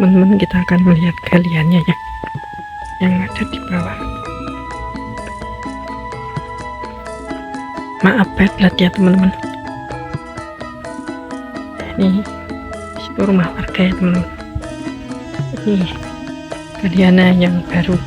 teman-teman, kita akan melihat galiannya ya, yang ada di bawah. Maaf bad ya teman-teman. Ini itu rumah warga ya teman-teman. Ini galiannya yang baru,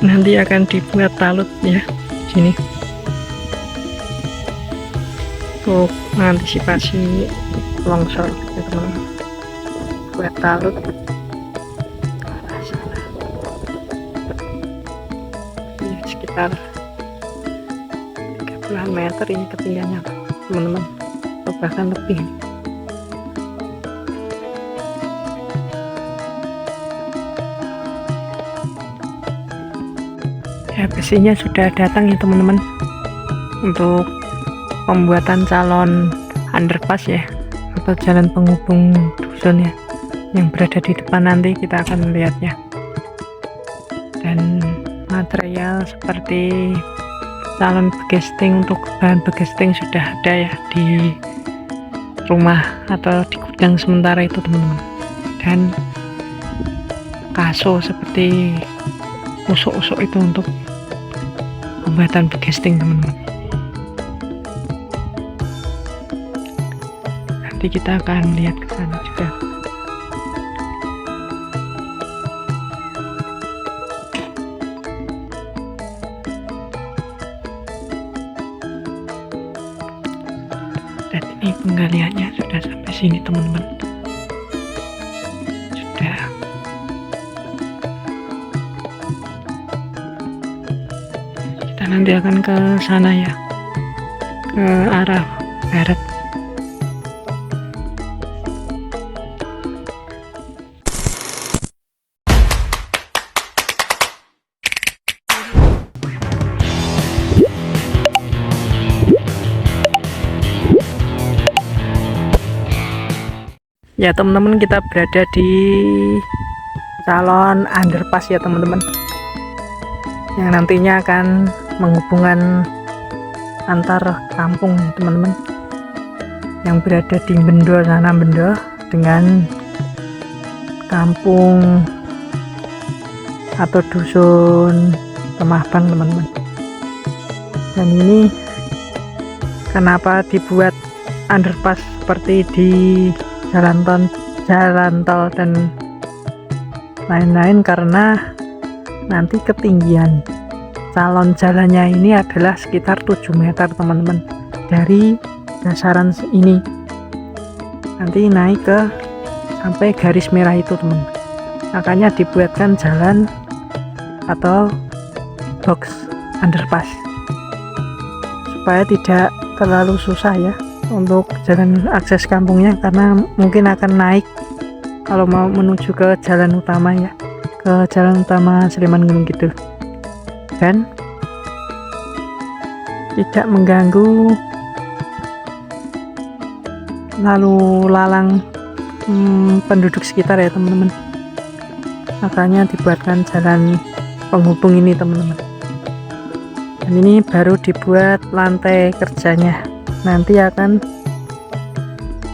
nanti akan dibuat talut ya sini untuk mengantisipasi longsor ya teman-teman. Buat talut ya, sekitar 30 meter ini ketinggiannya teman-teman, atau bahkan lebih. Ya, besinya sudah datang ya teman-teman untuk pembuatan calon underpass ya, atau jalan penghubung dusun ya, yang berada di depan. Nanti kita akan melihatnya. Dan material seperti calon begesting, untuk bahan begesting sudah ada ya di rumah atau di gudang sementara itu teman-teman. Dan kaso seperti usuk-usuk itu untuk pembuatan begesting teman-teman. Nanti kita akan lihat ke sana juga. Dan ini penggaliannya sudah sampai sini teman-teman. Sudah. Kita nanti akan ke sana ya, ke arah barat. Ya teman-teman, kita berada di calon underpass ya teman-teman, yang nantinya akan menghubungkan antar kampung teman-teman, yang berada di Bendo sana, Bendo, dengan kampung atau dusun Kemahbang teman-teman. Dan ini kenapa dibuat underpass seperti di jalan tol dan lain-lain, karena nanti ketinggian calon jalannya ini adalah sekitar 7 meter teman-teman dari dasaran ini, nanti naik ke sampai garis merah itu teman-teman. Makanya dibuatkan jalan atau box underpass supaya tidak terlalu susah ya untuk jalan akses kampungnya, karena mungkin akan naik kalau mau menuju ke jalan utama ya, ke jalan utama Sleman Gunung Kidul, dan tidak mengganggu lalu lalang penduduk sekitar ya teman-teman. Makanya dibuatkan jalan penghubung ini teman-teman. Dan ini baru dibuat lantai kerjanya, nanti akan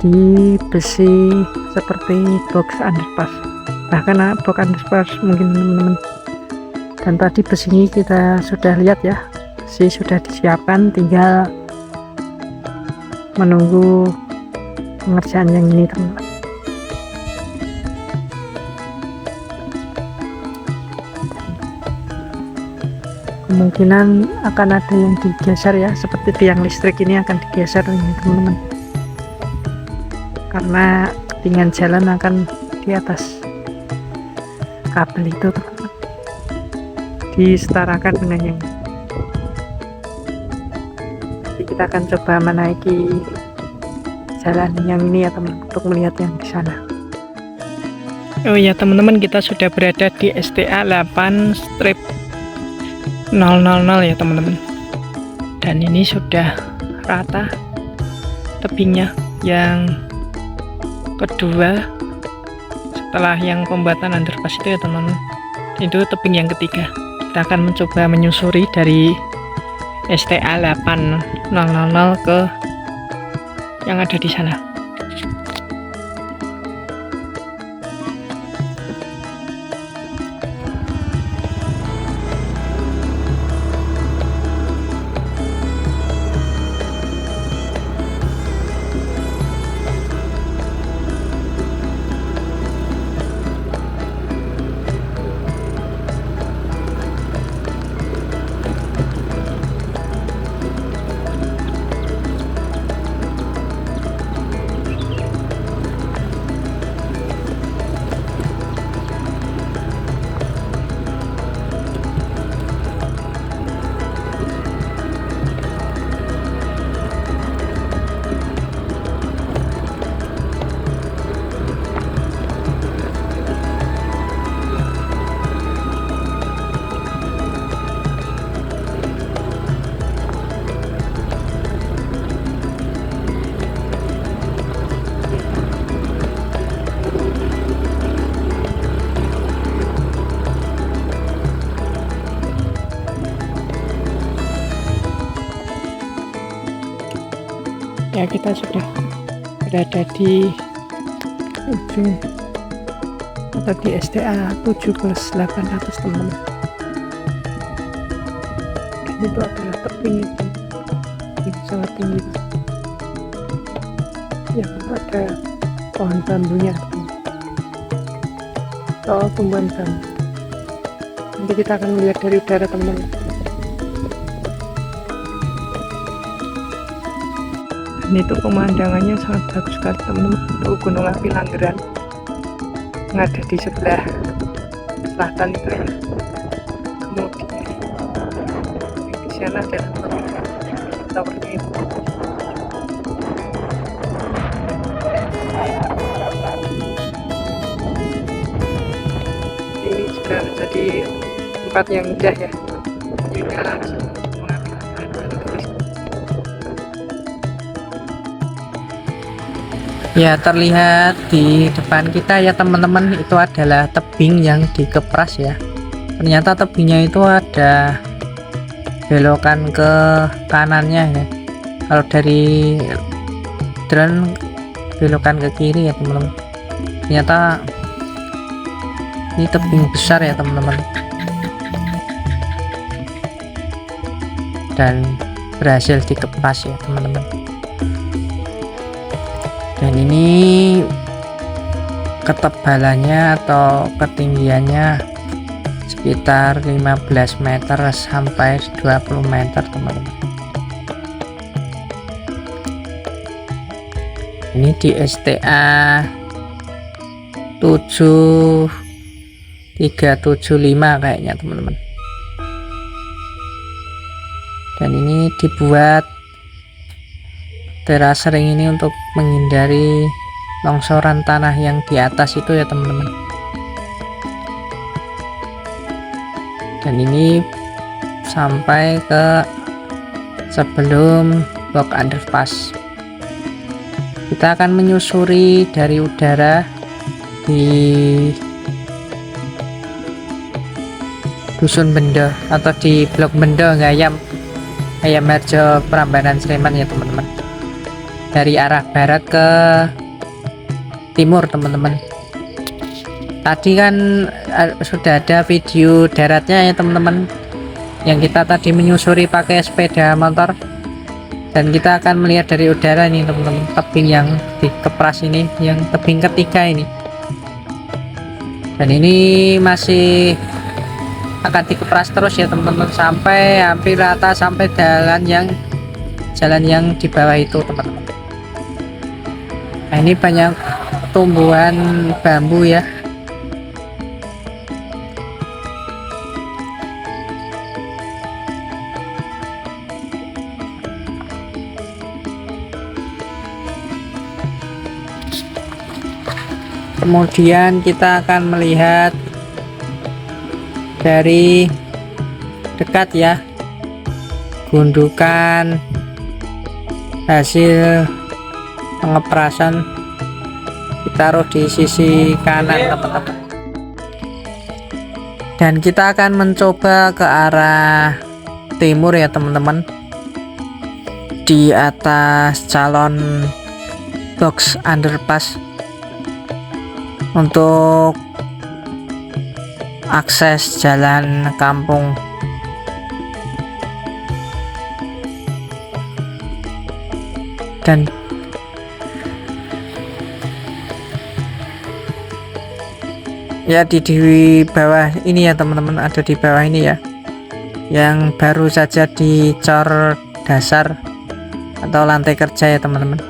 di besi seperti box underpass, bahkan box underpass mungkin teman-teman. Dan tadi besinya kita sudah lihat ya, besi sudah disiapkan, tinggal menunggu pengerjaan yang ini teman-teman. Kemungkinan akan ada yang digeser ya, seperti tiang listrik ini akan digeser ini teman-teman, karena ketinggian jalan akan di atas kabel itu teman-teman, disetarakan dengan yang ini. Jadi kita akan coba menaiki jalan yang ini ya teman, untuk melihat yang di sana. Oh ya teman-teman, kita sudah berada di STA 8/000 ya teman-teman, dan ini sudah rata tebingnya yang kedua setelah yang pembuatan underpass itu ya teman-teman. Itu tebing yang ketiga. Kita akan mencoba menyusuri dari STA 8/000 ke yang ada di sana. Ya, kita sudah berada di ujung atau di STA 7/800 teman-teman. Itu adalah tebing yang sangat tinggi yang ada pohon bambunya atau tumbuhan bambu. Nanti kita akan melihat dari udara teman-teman. Dan itu pemandangannya sangat bagus sekali teman-teman. Itu Gunung Api Langgeran yang ada di sebelah selatan itu ya. Kemudian di sana ada towernya itu. Ini juga menjadi tempat yang indah ya. Ya, terlihat di depan kita ya teman-teman, itu adalah tebing yang dikepras ya. Ternyata tebingnya itu ada belokan ke kanannya ya. Kalau dari drone belokan ke kiri ya teman-teman. Ternyata ini tebing besar ya teman-teman. Dan berhasil dikepras ya teman-teman. Dan ini ketebalannya atau ketinggiannya sekitar 15 meter sampai 20 meter teman-teman. Ini di STA 7375 kayaknya teman-teman. Dan ini dibuat terasa ring ini untuk menghindari longsoran tanah yang di atas itu ya teman-teman. Dan ini sampai ke sebelum blok underpass. Kita akan menyusuri dari udara di Dusun Bendo atau di blok Bendo Ngayam Harjo Prambanan Sleman ya teman-teman. Dari arah barat ke timur teman-teman. Tadi kan sudah ada video daratnya ya teman-teman, yang kita tadi menyusuri pakai sepeda motor. Dan kita akan melihat dari udara ini teman-teman, tebing yang dikepras ini, yang tebing ketiga ini. Dan ini masih akan dikepras terus ya teman-teman, sampai hampir rata, sampai jalan yang di bawah itu teman-teman. Nah, ini banyak tumbuhan bambu ya. Kemudian kita akan melihat dari dekat ya gundukan hasil pengeprasan, ditaruh di sisi kanan teman-teman. Dan kita akan mencoba ke arah timur ya teman-teman, di atas calon box underpass untuk akses jalan kampung. Dan ya di bawah ini ya teman-teman, ada di bawah ini ya, yang baru saja dicor dasar atau lantai kerja ya teman-teman.